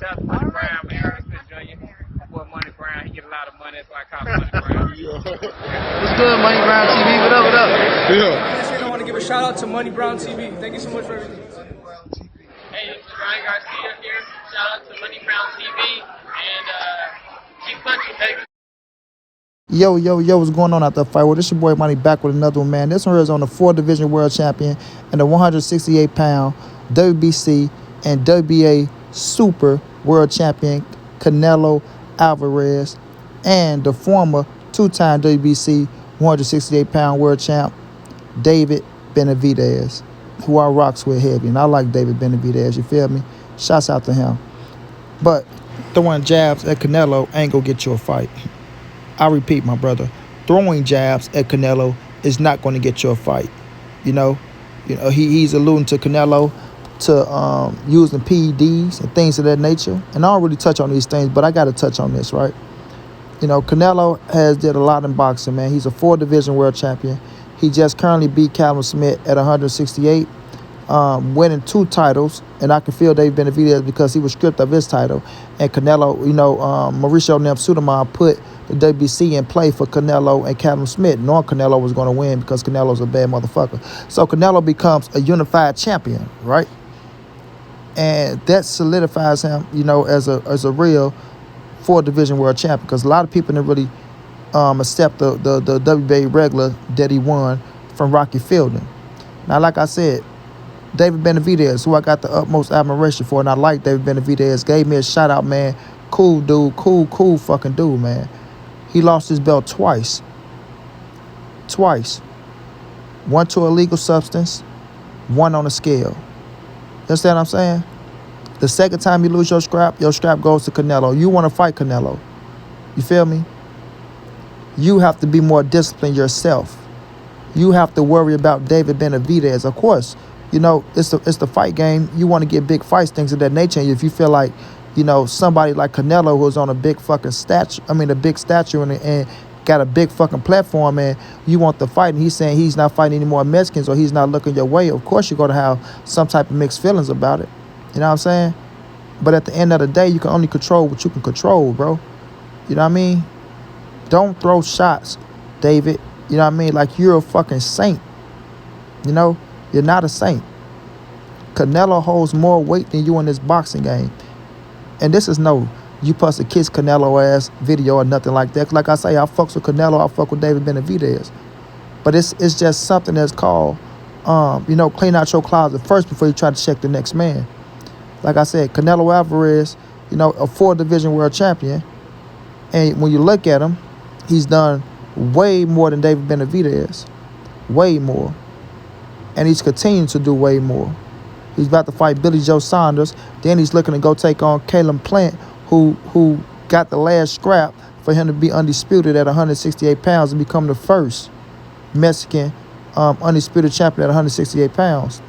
Shout out to Money Brown, man. Respect Junior. My boy Money Brown, he get a lot of money, that's why I call him Money Brown. What's good, Money Brown TV? What up, what up? I want to give a shout out to Money Brown TV. Thank you so much for everything. Hey, this is Ryan Garcia here. Shout out to Money Brown TV and keep punching, baby. Yo, what's going on out there, fight? Well, this your boy Money back with another one, man. This one here is on the 4th Division World Champion and the 168-pound WBC and WBA Super World Champion Canelo Alvarez and the former two-time WBC 168-pound World Champ David Benavidez, who I rocks with heavy. And I like David Benavidez, you feel me? Shouts out to him. But throwing jabs at Canelo ain't gonna get you a fight. I repeat, my brother, throwing jabs at Canelo is not going to get you a fight. You know, he's alluding to Canelo to using PEDs and things of that nature. And I don't really touch on these things, but I got to touch on this, right? You know, Canelo has did a lot in boxing, man. He's a 4-division world champion. He just currently beat Callum Smith at 168, winning 2 titles. And I can feel David Benavidez because he was stripped of his title. And Canelo, Mauricio Suleiman put the WBC in play for Canelo and Callum Smith, knowing Canelo was going to win because Canelo's a bad motherfucker. So Canelo becomes a unified champion, right? And that solidifies him, as a real 4-division world champion, because a lot of people didn't really accept the WBA regular that he won from Rocky Fielding. Now, like I said, David Benavidez, who I got the utmost admiration for, and I like David Benavidez, gave me a shout out, man. Cool dude, cool fucking dude, man. He lost his belt twice. One to a legal substance, one on a scale. You understand what I'm saying? The second time you lose your strap goes to Canelo. You want to fight Canelo. You feel me? You have to be more disciplined yourself. You have to worry about David Benavidez. Of course, it's the fight game. You want to get big fights, things of that nature. And if you feel like, somebody like Canelo who's on a big fucking statue, and got a big fucking platform, and you want the fight, and he's saying he's not fighting any more Mexicans or he's not looking your way, of course you're going to have some type of mixed feelings about it. You know what I'm saying? But at the end of the day, you can only control what you can control, bro. You know what I mean? Don't throw shots, David. You know what I mean? Like you're a fucking saint. You're not a saint. Canelo holds more weight than you in this boxing game. And this is no you supposed to kiss Canelo ass video or nothing like that. Like I say, I fucks with Canelo, I fuck with David Benavidez. But it's just something that's called, clean out your closet first before you try to check the next man. Like I said, Canelo Alvarez, a 4-division world champion. And when you look at him, he's done way more than David Benavidez. Way more. And he's continuing to do way more. He's about to fight Billy Joe Saunders. Then he's looking to go take on Caleb Plant, who got the last scrap for him to be undisputed at 168 pounds and become the first Mexican undisputed champion at 168 pounds.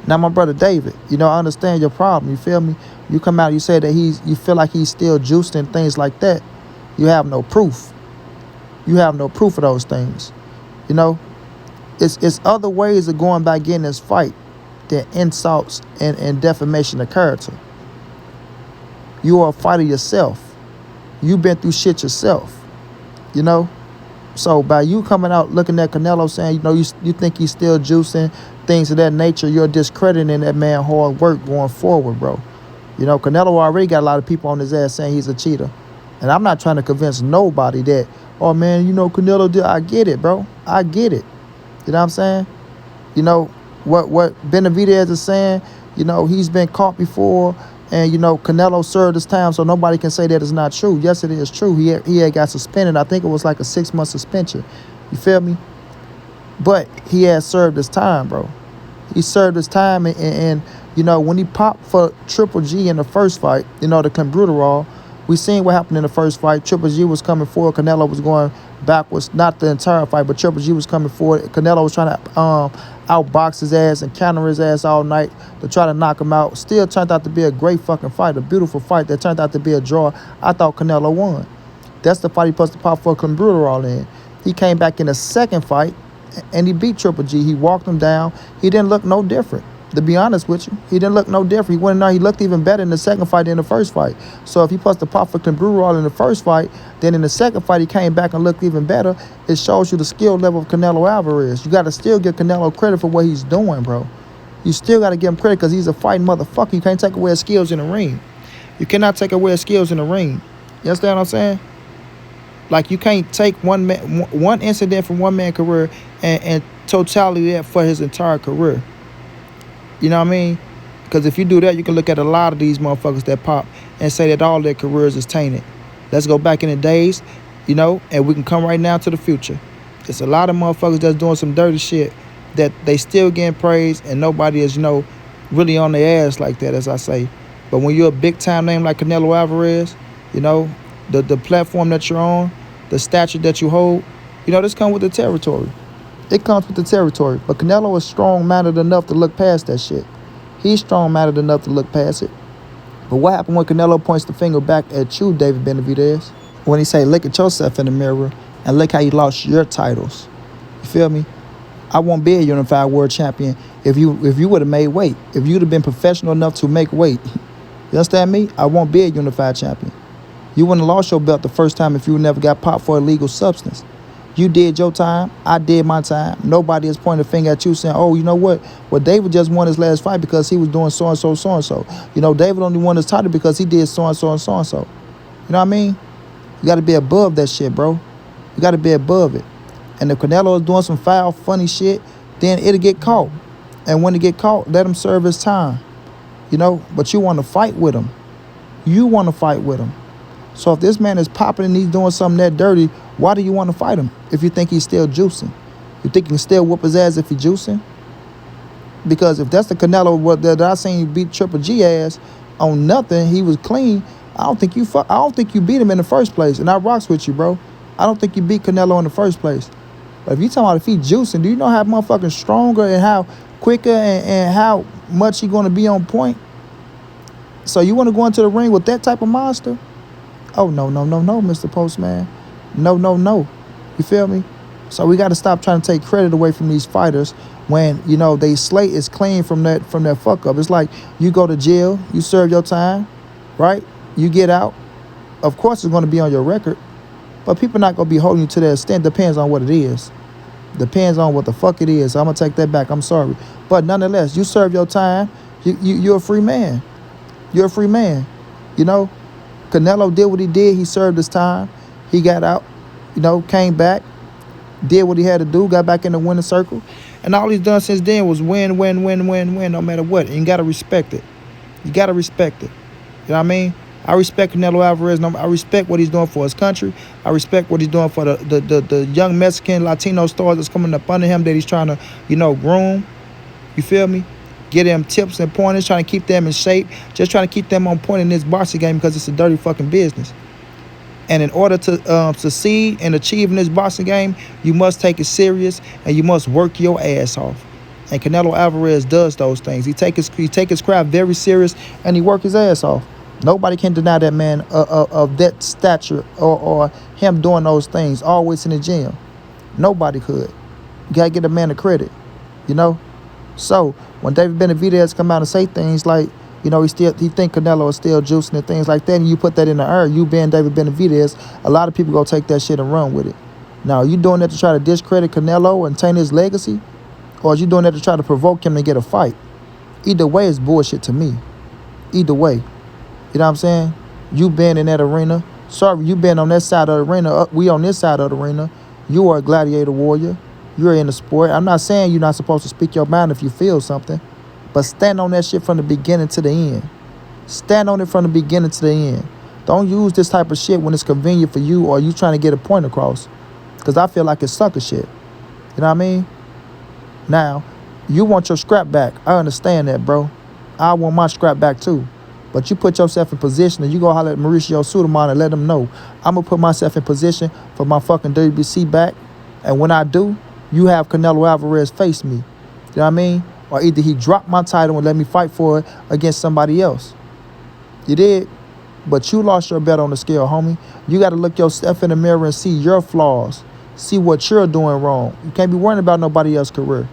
Now, my brother David, I understand your problem. You feel me? You come out, you say that you feel like he's still juiced and things like that. You have no proof. You have no proof of those things. It's other ways of going by getting this fight than insults and defamation of character. You are a fighter yourself. You've been through shit yourself. So by you coming out looking at Canelo saying, you think he's still juicing, things of that nature, you're discrediting that man's hard work going forward, bro. Canelo already got a lot of people on his ass saying he's a cheater. And I'm not trying to convince nobody that, oh man, Canelo did. I get it, bro. I get it. You know what I'm saying? What Benavidez is saying, he's been caught before, and Canelo served his time, so nobody can say that it's not true. Yes, it is true. He had got suspended. I think it was like a 6-month suspension. You feel me? But he has served his time, bro. He served his time, and when he popped for Triple G in the first fight, the clenbuterol, we seen what happened in the first fight. Triple G was coming forward. Canelo was going backwards. Not the entire fight, but Triple G was coming forward. Canelo was trying to outbox his ass and counter his ass all night to try to knock him out. Still turned out to be a great fucking fight, a beautiful fight that turned out to be a draw. I thought Canelo won. That's the fight he supposed to pop for clenbuterol in. He came back in the second fight, and he beat Triple G. He walked him down. He didn't look no different. To be honest with you, he didn't look no different. He went in there, he looked even better in the second fight than in the first fight. So if he puts the pop for Canelo in the first fight, then in the second fight he came back and looked even better. It shows you the skill level of Canelo Alvarez. You got to still give Canelo credit for what he's doing, bro. You still got to give him credit because he's a fighting motherfucker. You can't take away his skills in the ring. You cannot take away his skills in the ring. You understand what I'm saying? Like, you can't take one incident from one man's career and totality that for his entire career. You know what I mean? Because if you do that, you can look at a lot of these motherfuckers that pop and say that all their careers is tainted. Let's go back in the days, you know, and we can come right now to the future. It's a lot of motherfuckers that's doing some dirty shit that they still getting praised and nobody is, you know, really on their ass like that, as I say. But when you're a big-time name like Canelo Alvarez, you know, the platform that you're on, the stature that you hold, you know, this comes with the territory. It comes with the territory. But Canelo is strong-minded enough to look past that shit. He's strong-minded enough to look past it. But what happened when Canelo points the finger back at you, David Benavidez? When he say, look at yourself in the mirror and look how you lost your titles. You feel me? I won't be a unified world champion if you would have made weight. If you'd have been professional enough to make weight. You understand me? I won't be a unified champion. You wouldn't have lost your belt the first time if you never got popped for illegal substance. You did your time. I did my time. Nobody is pointing a finger at you saying, oh, you know what? Well, David just won his last fight because he was doing so-and-so, so-and-so. You know, David only won his title because he did so-and-so and so-and-so. You know what I mean? You got to be above that shit, bro. You got to be above it. And if Canelo is doing some foul, funny shit, then it'll get caught. And when it get caught, let him serve his time. You know, but you want to fight with him. You want to fight with him. So if this man is popping and he's doing something that dirty, why do you want to fight him if you think he's still juicing? You think you can still whoop his ass if he's juicing? Because if that's the Canelo that I seen you beat Triple G ass on nothing, he was clean. I don't think you beat him in the first place. And I rocks with you, bro. I don't think you beat Canelo in the first place. But if you talking about if he juicing, do you know how motherfucking stronger and how quicker and how much he gonna be on point? So you want to go into the ring with that type of monster? Oh, no, Mr. Postman. No. You feel me? So we got to stop trying to take credit away from these fighters when, you know, they slate is clean from that fuck up. It's like you go to jail, you serve your time, right? You get out. Of course, it's going to be on your record, but people not going to be holding you to that extent. Depends on what it is. Depends on what the fuck it is. I'm going to take that back. I'm sorry. But nonetheless, you serve your time. You're a free man. You're a free man. You know? Canelo did what he did. He served his time. He got out, you know, came back, did what he had to do, got back in the winning circle. And all he's done since then was win, no matter what. And you got to respect it. You got to respect it. You know what I mean? I respect Canelo Alvarez. I respect what he's doing for his country. I respect what he's doing for the young Mexican, Latino stars that's coming up under him that he's trying to, you know, groom. You feel me? Get them tips and pointers, trying to keep them in shape, just trying to keep them on point in this boxing game because it's a dirty fucking business. And in order to succeed and achieve in this boxing game, you must take it serious and you must work your ass off. And Canelo Alvarez does those things. He take his craft very serious and he work his ass off. Nobody can deny that man of that stature or him doing those things, always in the gym. Nobody could. You gotta give the man the credit, you know? So when David Benavidez come out and say things like, you know, he think Canelo is still juicing and things like that, and you put that in the air, you being David Benavidez, a lot of people gonna take that shit and run with it. Now, are you doing that to try to discredit Canelo and taint his legacy? Or are you doing that to try to provoke him to get a fight? Either way is bullshit to me. Either way. You know what I'm saying? You been in that arena. Sorry, you been on that side of the arena. We on this side of the arena. You are a gladiator warrior. You're in the sport. I'm not saying you're not supposed to speak your mind if you feel something, but stand on that shit from the beginning to the end. Stand on it from the beginning to the end. Don't use this type of shit when it's convenient for you or you trying to get a point across, because I feel like it's sucker shit. You know what I mean? Now, you want your scrap back. I understand that, bro. I want my scrap back too. But you put yourself in position and you go holler at Mauricio Sudamon and let him know, I'm going to put myself in position for my fucking WBC back. And when I do, you have Canelo Alvarez face me. You know what I mean? Or either he drop my title and let me fight for it against somebody else. You did? But you lost your bet on the scale, homie. You got to look yourself in the mirror and see your flaws. See what you're doing wrong. You can't be worrying about nobody else's career.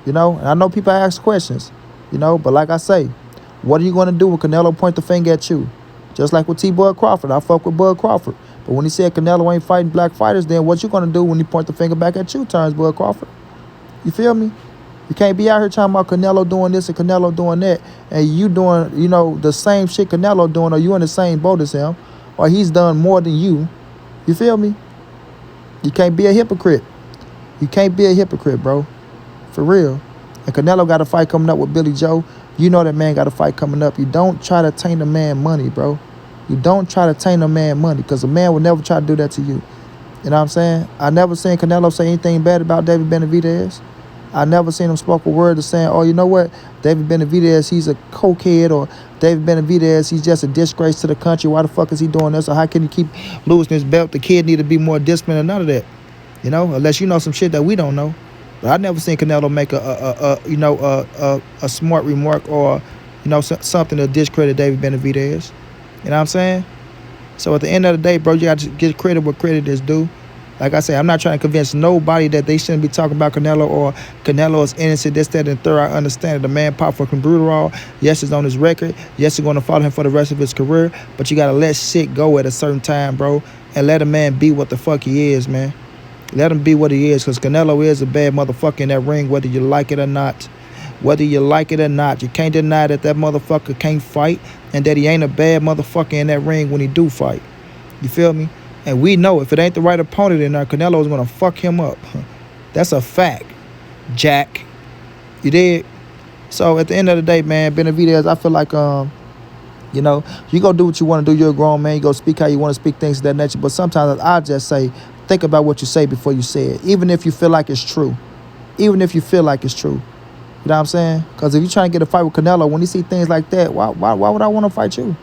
You know? And I know people ask questions. You know, but like I say, what are you going to do when Canelo point the finger at you? Just like with T. Bud Crawford. I fuck with Bud Crawford. But when he said Canelo ain't fighting black fighters, then what you going to do when he point the finger back at you, turns Bud Crawford? You feel me? You can't be out here talking about Canelo doing this and Canelo doing that, and you doing, you know, the same shit Canelo doing, or you in the same boat as him, or he's done more than you. You feel me? You can't be a hypocrite. You can't be a hypocrite, bro. For real. And Canelo got a fight coming up with Billy Joe. You know that man got a fight coming up. You don't try to taint a man money, bro. You don't try to taint a man money, because a man will never try to do that to you. You know what I'm saying? I never seen Canelo say anything bad about David Benavidez. I never seen him spoke a word of saying, oh, you know what, David Benavidez, he's a cokehead, or David Benavidez, he's just a disgrace to the country. Why the fuck is he doing this? Or how can he keep losing his belt? The kid need to be more disciplined, or none of that. You know, unless you know some shit that we don't know. But I never seen Canelo make a smart remark, or, you know, something to discredit David Benavidez. You know what I'm saying? So at the end of the day, bro, you got to get credit where credit is due. Like I say, I'm not trying to convince nobody that they shouldn't be talking about Canelo, or Canelo is innocent, this, that, and third. I understand it. The man popped for Brutal. Yes, it's on his record. Yes, you're going to follow him for the rest of his career. But you got to let shit go at a certain time, bro. And let a man be what the fuck he is, man. Let him be what he is, because Canelo is a bad motherfucker in that ring, whether you like it or not. Whether you like it or not. You can't deny that motherfucker can't fight, and that he ain't a bad motherfucker in that ring when he do fight. You feel me? And we know if it ain't the right opponent in there, Canelo is going to fuck him up. That's a fact, Jack. You did? So at the end of the day, man, Benavidez, I feel like, you know, you go do what you want to do. You're a grown man. You go speak how you want to speak, things of that nature. But sometimes I just say, think about what you say before you say it, even if you feel like it's true. Even if you feel like it's true. You know what I'm saying? Because if you're trying to get a fight with Canelo, when you see things like that, why would I want to fight you?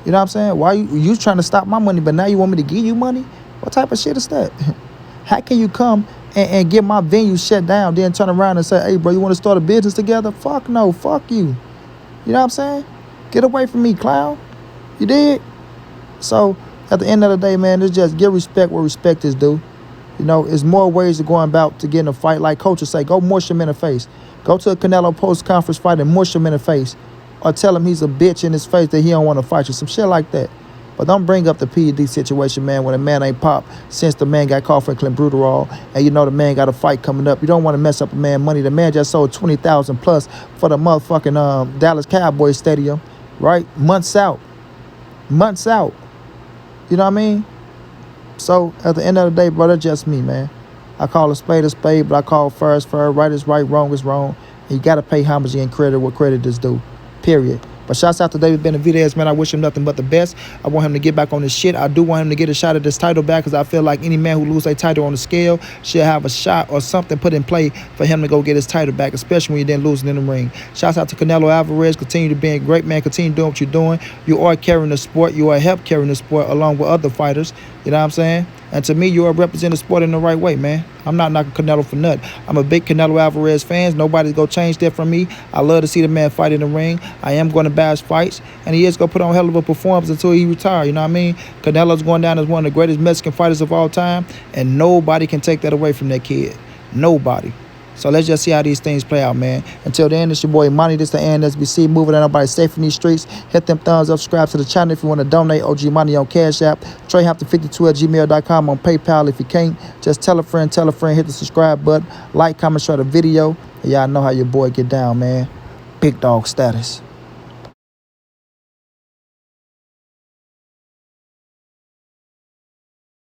You know what I'm saying? Why you trying to stop my money, but now you want me to give you money? What type of shit is that? How can you come and get my venue shut down, then turn around and say, hey, bro, you want to start a business together? Fuck no, fuck you. You know what I'm saying? Get away from me, clown. You did? So, at the end of the day, man, it's just give respect where respect is due. You know, there's more ways of going about to get in a fight. Like coaches say, go mush him in the face. Go to a Canelo post-conference fight and mush him in the face. Or tell him he's a bitch in his face that he don't want to fight you. Some shit like that. But don't bring up the PED situation, man, when a man ain't popped since the man got caught for Brutal, and you know the man got a fight coming up. You don't want to mess up a man money. The man just sold $20,000 plus for the motherfucking Dallas Cowboys stadium, right? Months out. Months out. You know what I mean? So at the end of the day, bro, that's just me, man. I call a spade, but I call fair is fair, right is right, wrong is wrong. And you got to pay homage and credit where credit is due. Period. But shouts out to David Benavidez, man. I wish him nothing but the best. I want him to get back on his shit. I do want him to get a shot at this title back, because I feel like any man who loses a title on the scale should have a shot or something put in play for him to go get his title back, especially when you're then losing in the ring. Shouts out to Canelo Alvarez. Continue to be a great man. Continue doing what you're doing. You are carrying the sport. You are help carrying the sport along with other fighters. You know what I'm saying? And to me, you are representing the sport in the right way, man. I'm not knocking Canelo for nothing. I'm a big Canelo Alvarez fan. Nobody's going to change that from me. I love to see the man fight in the ring. I am going to bash fights. And he is going to put on a hell of a performance until he retires. You know what I mean? Canelo's going down as one of the greatest Mexican fighters of all time. And nobody can take that away from that kid. Nobody. So let's just see how these things play out, man. Until then, it's your boy Money. This the NSBC. Moving on, nobody safe in these streets. Hit them thumbs up, subscribe to the channel if you want to donate. OG Money on Cash App. TreyHampton52@gmail.com on PayPal. If you can't, just tell a friend, hit the subscribe button. Like, comment, share the video. And y'all know how your boy get down, man. Big dog status.